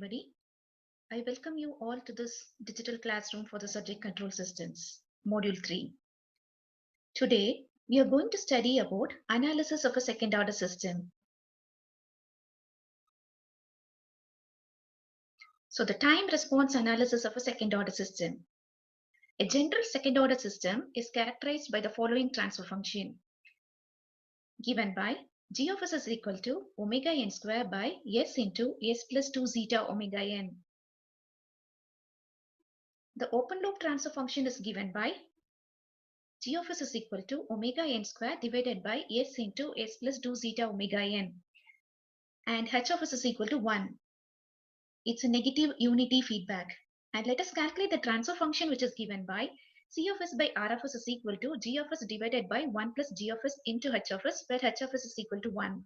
everybody. I welcome you all to this digital classroom for the subject control systems, module 3. Today, we are going to study about analysis of a second order system. So the time response analysis of a second order system. A general second order system is characterized by the following transfer function given by g of s is equal to omega n square by s into s plus 2 zeta omega n. The open loop transfer function is given by g of s is equal to omega n square divided by s into s plus 2 zeta omega n, and h of s is equal to 1. It's a negative unity feedback. And let us calculate the transfer function which is given by c of s by r of s is equal to g of s divided by 1 plus g of s into h of s, where h of s is equal to 1.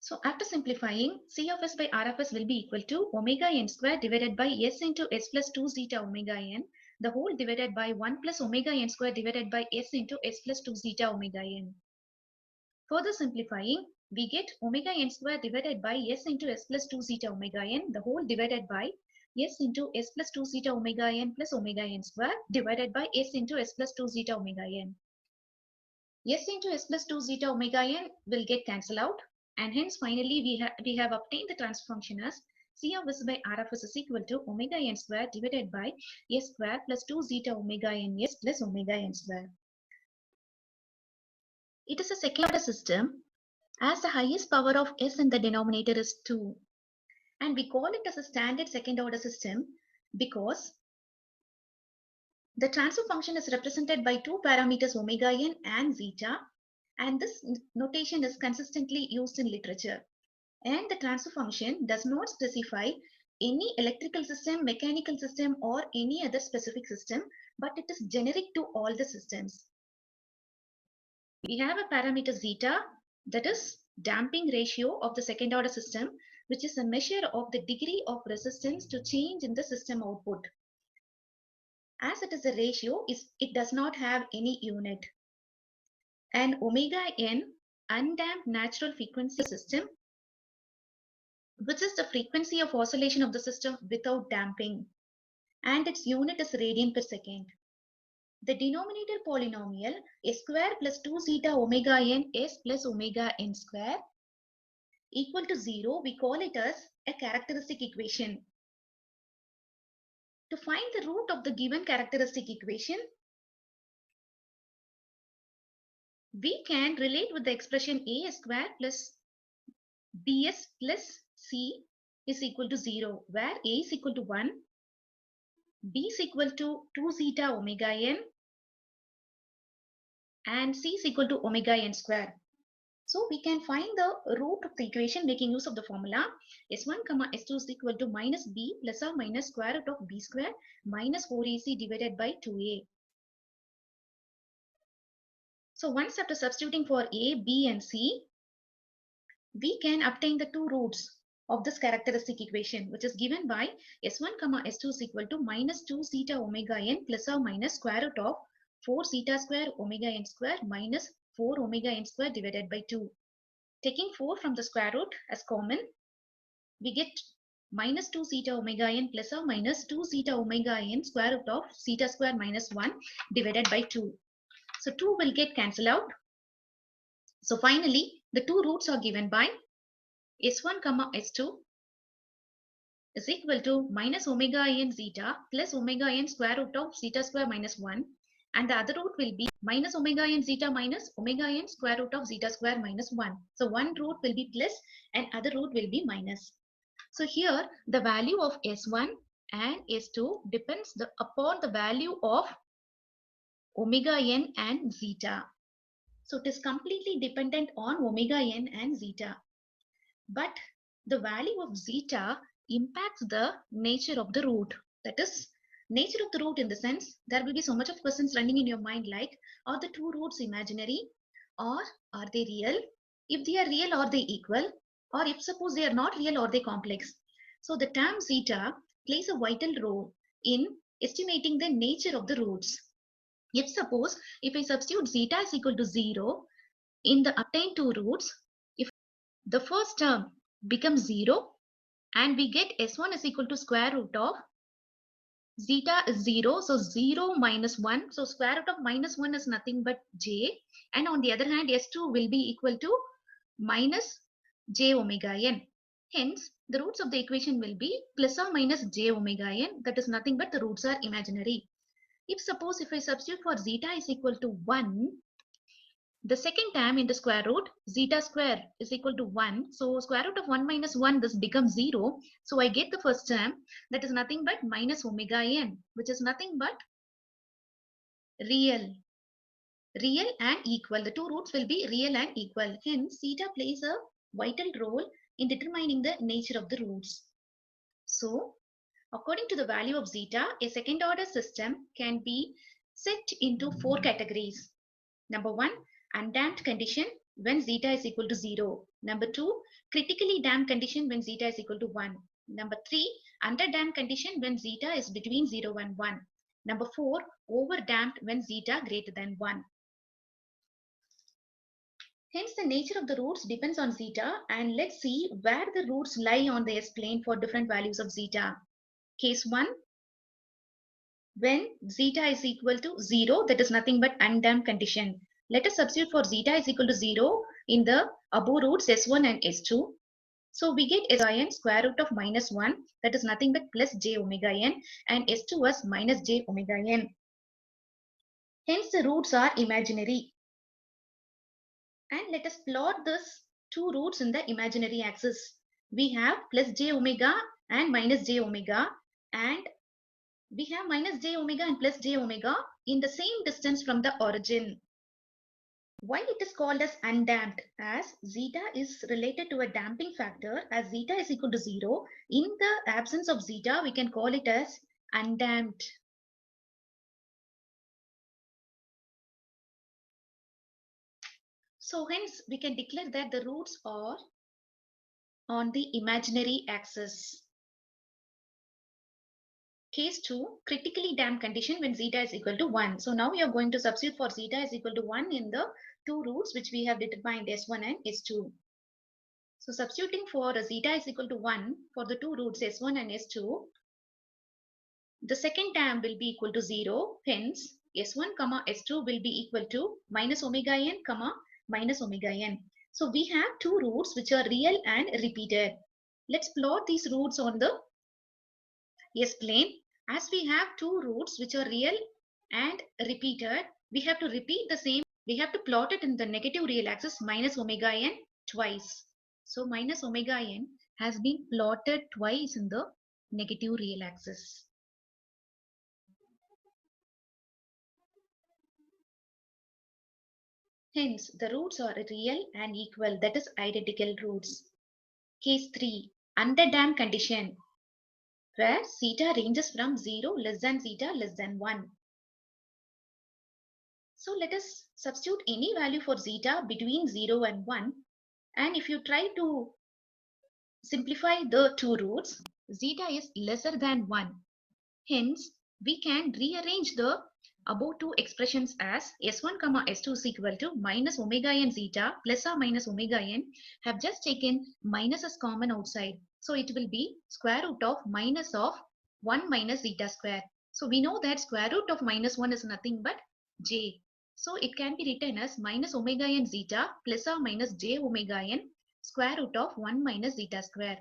So after simplifying, c of s by r of s will be equal to omega n square divided by s into s plus 2 zeta omega n, the whole divided by 1 plus omega n square divided by s into s plus 2 zeta omega n. Further simplifying, we get omega n square divided by s into s plus 2 zeta omega n, the whole divided by s into s plus 2 zeta omega n plus omega n square divided by s into s plus 2 zeta omega n. S into s plus 2 zeta omega n will get cancelled out, and hence finally we have obtained the transfer function as c of s by r of s is equal to omega n square divided by s square plus 2 zeta omega n s plus omega n square. It is a second order system as the highest power of s in the denominator is 2, and we call it as a standard second order system because the transfer function is represented by two parameters omega n and zeta, and this notation is consistently used in literature. And the transfer function does not specify any electrical system, mechanical system, or any other specific system, but it is generic to all the systems. We have a parameter zeta, that is damping ratio of the second order system, which is a measure of the degree of resistance to change in the system output. As it is a ratio, it does not have any unit. And omega n, undamped natural frequency system, which is the frequency of oscillation of the system without damping, and its unit is radian per second. The denominator polynomial s square plus 2 zeta omega n s plus omega n square equal to 0, we call it as a characteristic equation. To find the root of the given characteristic equation, we can relate with the expression a square plus bs plus c is equal to 0, where a is equal to 1, b is equal to 2 zeta omega n, and c is equal to omega n square. So we can find the root of the equation making use of the formula s1 comma s2 is equal to minus b plus or minus square root of b square minus 4ac divided by 2a. So once after substituting for a, b and c, we can obtain the two roots of this characteristic equation, which is given by s1 comma s2 is equal to minus 2 zeta omega n plus or minus square root of 4 zeta square omega n square minus 4 omega n square divided by 2. Taking 4 from the square root as common, we get minus 2 zeta omega n plus or minus 2 zeta omega n square root of zeta square minus 1 divided by 2. So 2 will get cancelled out. So finally, the two roots are given by s1 comma s2 is equal to minus omega n zeta plus omega n square root of zeta square minus 1, and the other root will be minus omega n zeta minus omega n square root of zeta square minus 1. So one root will be plus and other root will be minus. So here the value of s1 and s2 depends upon the value of omega n and zeta. So it is completely dependent on omega n and zeta. But the value of zeta impacts the nature of the root. That is, nature of the root in the sense, there will be so much of questions running in your mind like, are the two roots imaginary or are they real? If they are real, are they equal? Or if suppose they are not real, are they complex? So the term zeta plays a vital role in estimating the nature of the roots. If suppose, if I substitute zeta is equal to 0 in the obtained two roots, if the first term becomes 0 and we get S1 is equal to square root of zeta is 0. So 0 minus 1. So square root of minus 1 is nothing but j. And on the other hand, S2 will be equal to minus j omega n. Hence, the roots of the equation will be plus or minus j omega n. That is nothing but the roots are imaginary. If I substitute for zeta is equal to 1, the second term in the square root, zeta square is equal to 1. So square root of 1 minus 1, this becomes 0. So I get the first term, that is nothing but minus omega n, which is nothing but real. Real and equal. The two roots will be real and equal. Hence, zeta plays a vital role in determining the nature of the roots. So, according to the value of zeta, a second order system can be set into 4 categories. Number 1, undamped condition when zeta is equal to 0. Number 2, critically damped condition when zeta is equal to 1. Number 3, underdamped condition when zeta is between 0 and 1. Number 4, overdamped when zeta greater than 1. Hence, the nature of the roots depends on zeta, and let's see where the roots lie on the S-plane for different values of zeta. Case 1, when zeta is equal to 0, that is nothing but undamped condition. Let us substitute for zeta is equal to 0 in the above roots S1 and S2. So we get S n square root of minus 1, that is nothing but plus j omega n, and S2 as minus j omega n. Hence the roots are imaginary. And let us plot this two roots in the imaginary axis. We have plus j omega and minus j omega, and we have minus j omega and plus j omega in the same distance from the origin. Why it is called as undamped? As zeta is related to a damping factor, as zeta is equal to 0. In the absence of zeta, we can call it as undamped. So hence we can declare that the roots are on the imaginary axis. Case 2, critically damped condition when zeta is equal to 1. So now we are going to substitute for zeta is equal to 1 in the two roots which we have determined S1 and S2. So substituting for zeta is equal to 1 for the two roots S1 and S2, the second term will be equal to 0. Hence, S1 comma S2 will be equal to minus omega n comma minus omega n. So we have two roots which are real and repeated. Let's plot these roots on the S-plane. As we have two roots which are real and repeated, we have to repeat the same. We have to plot it in the negative real axis minus omega n twice. So minus omega n has been plotted twice in the negative real axis. Hence, the roots are real and equal, that is identical roots. Case 3, underdamped condition, where zeta ranges from 0 less than zeta less than 1. So let us substitute any value for zeta between 0 and 1. And if you try to simplify the two roots, zeta is lesser than 1. Hence, we can rearrange the above two expressions as S1 comma S2 is equal to minus omega n zeta plus or minus omega n. Have just taken minus as common outside. So it will be square root of minus of 1 minus zeta square. So we know that square root of minus 1 is nothing but j. So it can be written as minus omega n zeta plus or minus j omega n square root of 1 minus zeta square.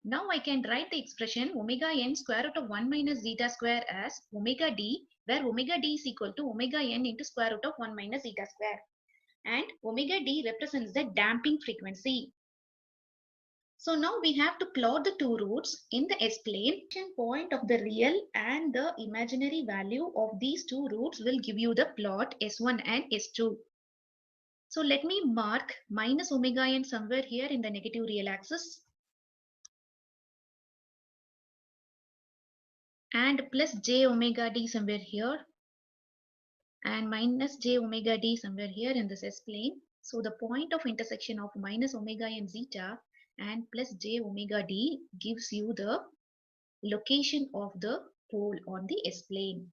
Now I can write the expression omega n square root of 1 minus zeta square as omega d, where omega d is equal to omega n into square root of 1 minus zeta square. And omega d represents the damping frequency. So now we have to plot the two roots in the S-plane. Point of the real and the imaginary value of these two roots will give you the plot S1 and S2. So let me mark minus omega n somewhere here in the negative real axis, and plus j omega d somewhere here, and minus j omega d somewhere here in this S-plane. So the point of intersection of minus omega and zeta and plus j omega d gives you the location of the pole on the S-plane.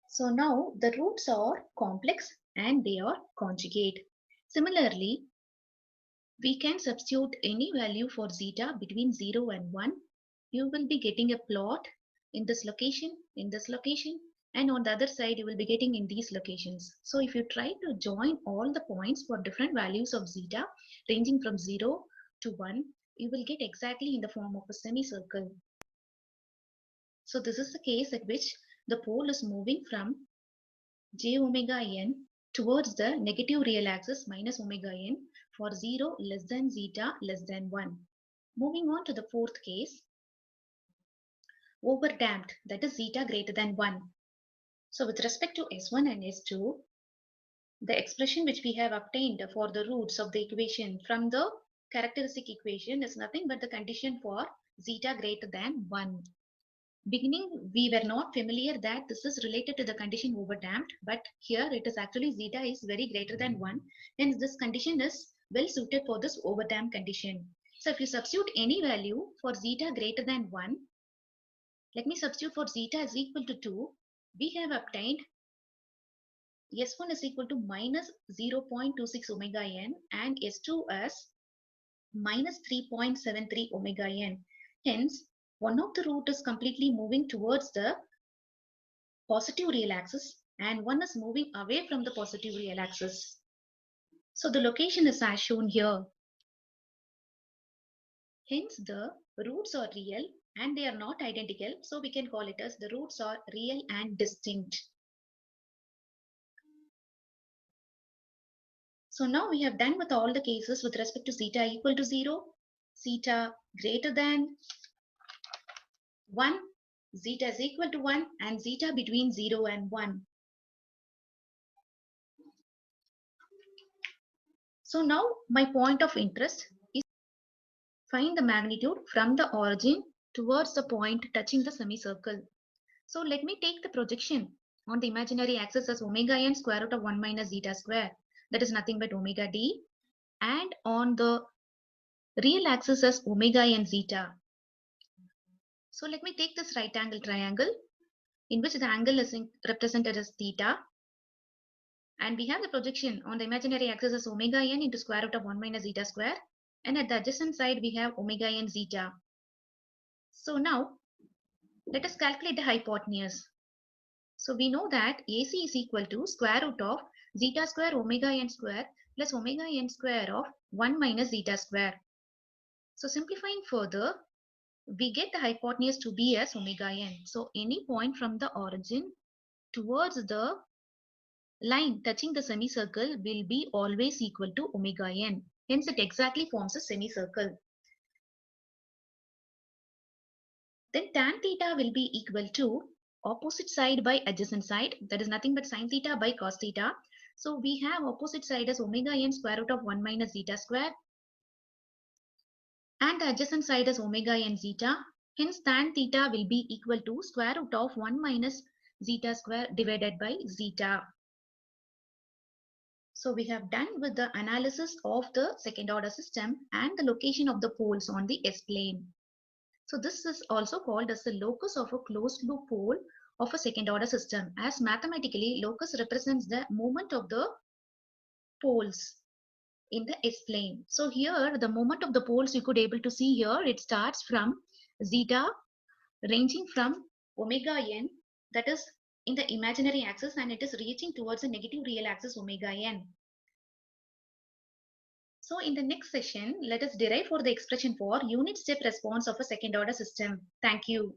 So now the roots are complex and they are conjugate. Similarly, We can substitute any value for zeta between 0 and 1. You will be getting a plot in this location, and on the other side you will be getting in these locations. So if you try to join all the points for different values of zeta ranging from 0 to 1, you will get exactly in the form of a semicircle. So this is the case at which the pole is moving from j omega n towards the negative real axis minus omega n for 0 less than zeta less than 1. Moving on to the fourth case, overdamped, that is zeta greater than 1. So with respect to S1 and S2, the expression which we have obtained for the roots of the equation from the characteristic equation is nothing but the condition for zeta greater than 1. Beginning, we were not familiar that this is related to the condition overdamped, but here it is actually zeta is very greater than 1. Hence, this condition is well suited for this overdamped condition. So, if you substitute any value for zeta greater than 1, let me substitute for zeta is equal to 2, we have obtained S1 is equal to minus 0.26 omega n and S2 as minus 3.73 omega n. Hence, one of the root is completely moving towards the positive real axis and one is moving away from the positive real axis. So the location is as shown here. Hence, the roots are real and they are not identical. So we can call it as the roots are real and distinct. So now we have done with all the cases with respect to zeta equal to 0, zeta greater than 1, zeta is equal to 1, and zeta between 0 and 1. So now my point of interest is find the magnitude from the origin towards the point touching the semicircle. So let me take the projection on the imaginary axis as omega n square root of 1 minus zeta square, that is nothing but omega d, and on the real axis as omega n zeta. So let me take this right angle triangle in which the angle is represented as theta, and we have the projection on the imaginary axis as omega n into square root of 1 minus zeta square, and at the adjacent side we have omega n zeta. So now let us calculate the hypotenuse. So we know that AC is equal to square root of zeta square omega n square plus omega n square of 1 minus zeta square. So simplifying further, we get the hypotenuse to be as omega n. So any point from the origin towards the line touching the semicircle will be always equal to omega n. Hence it exactly forms a semicircle. Then tan theta will be equal to opposite side by adjacent side, that is nothing but sin theta by cos theta. So we have opposite side as omega n square root of 1 minus zeta square and the adjacent side is omega n zeta. Hence tan theta will be equal to square root of 1 minus zeta square divided by zeta. So we have done with the analysis of the second order system and the location of the poles on the S-plane. So this is also called as the locus of a closed loop pole of a second order system, as mathematically locus represents the movement of the poles in the S-plane. So here the movement of the poles you could able to see here, it starts from zeta ranging from omega n, that is in the imaginary axis, and it is reaching towards the negative real axis omega n. So in the next session, let us derive for the expression for unit step response of a second order system. Thank you.